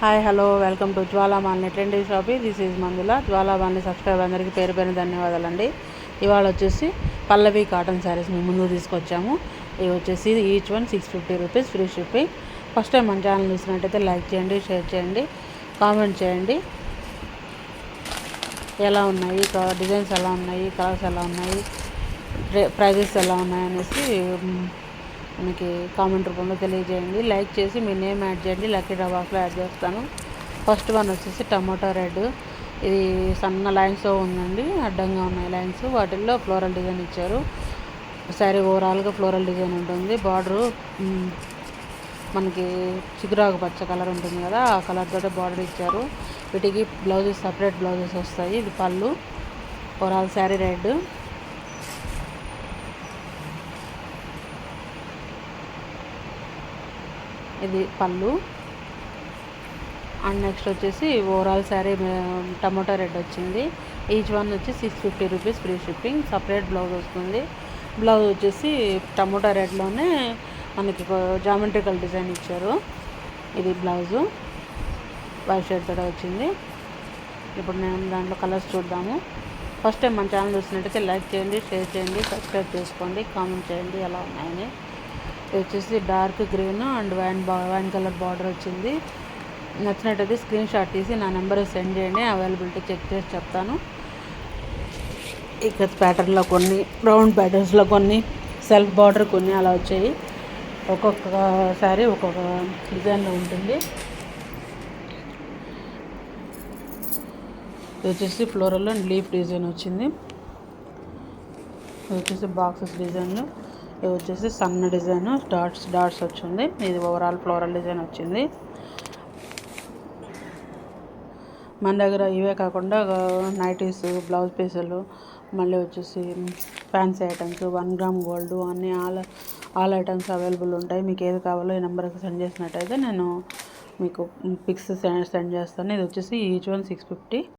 Hi hello welcome to Jwalamalini trendy shoppe. This is మందుల. Jwalamalini subscribe అందరికీ పేరు పేరు ధన్యవాదాలండి. ఇవాళ వచ్చేసి పల్లవి కాటన్ శారీస్ మేము ముందు తీసుకొచ్చాము. ఇవి వచ్చేసి each one 650 rupees, free shipping. First time మన ఛానల్ చూసినట్టయితే లైక్ చేయండి, షేర్ చేయండి, కామెంట్ చేయండి. ఎలా ఉన్నాయి, డిజైన్స్ ఎలా ఉన్నాయి, కలర్స్ ఎలా ఉన్నాయి, ప్రైజెస్ ఎలా ఉన్నాయి అనేసి మనకి కామెంట్ రూపంలో తెలియజేయండి. లైక్ చేసి మీ నేమ్ యాడ్ చేయండి, లక్కీ డ్రా బాక్స్లో యాడ్ చేస్తాను. ఫస్ట్ వన్ వచ్చేసి టమాటో రెడ్. ఇది సన్న లైన్స్తో ఉందండి, అడ్డంగా ఉన్నాయి లైన్స్. వాటిల్లో ఫ్లోరల్ డిజైన్ ఇచ్చారు. శారీ ఓవరాల్గా ఫ్లోరల్ డిజైన్ ఉంటుంది. బార్డరు మనకి చిగురాకు పచ్చ కలర్ ఉంటుంది కదా, ఆ కలర్ తోటే బార్డర్ ఇచ్చారు. వీటికి బ్లౌజెస్ సపరేట్ బ్లౌజెస్ వస్తాయి. ఇది పళ్ళు. Overall sari red. ఇది పళ్ళు. అండ్ నెక్స్ట్ వచ్చేసి ఓవరాల్ శారీ టమాటో రెడ్ వచ్చింది. ఈచ్ వన్ వచ్చి 650 rupees, free shipping. Separate blouse వస్తుంది. బ్లౌజ్ వచ్చేసి టమాటో రెడ్లోనే మనకి జామెట్రికల్ డిజైన్ ఇచ్చారు. ఇది బ్లౌజు వైట్ షర్ట్ కూడా వచ్చింది. ఇప్పుడు నేను దాంట్లో కలర్స్ చూద్దాము. ఫస్ట్ టైం మన ఛానల్ చూసినట్టయితే లైక్ చేయండి, షేర్ చేయండి, సబ్స్క్రైబ్ చేసుకోండి, కామెంట్ చేయండి ఎలా ఉన్నాయని. ఇది వచ్చేసి dark green and wine colour border వచ్చింది. నచ్చినట్టయితే స్క్రీన్ షాట్ తీసి నా నెంబర్ సెండ్ చేయండి, అవైలబిలిటీ చెక్ చేసి చెప్తాను. ఇక ప్యాటర్న్లో కొన్ని, రౌండ్ ప్యాటర్న్స్లో కొన్ని, సెల్ఫ్ బార్డర్ కొన్ని అలా వచ్చాయి. ఒక్కొక్కసారి ఒక్కొక్క డిజైన్లో ఉంటుంది. ఇది వచ్చేసి ఫ్లోరల్లో లీఫ్ డిజైన్ వచ్చింది. ఇది వచ్చేసి బాక్సెస్ డిజైన్లు. ఇది వచ్చేసి సన్న డిజైన్, డాట్స్ వచ్చింది. ఇది ఓవరాల్ ఫ్లోరల్ డిజైన్ వచ్చింది. మన దగ్గర ఇవే కాకుండా నైటీస్, బ్లౌజ్ పీసులు, మళ్ళీ వచ్చేసి ఫ్యాన్సీ ఐటమ్స్, 1 గ్రామ్ గోల్డ్ అన్నీ ఆల్ ఐటమ్స్ అవైలబుల్ ఉంటాయి. మీకు ఏది కావాలో ఈ నెంబర్కి సెండ్ చేసినట్టయితే నేను మీకు పిక్స్ సెండ్ చేస్తాను. ఇది వచ్చేసి ఈచ్ వన్ 650.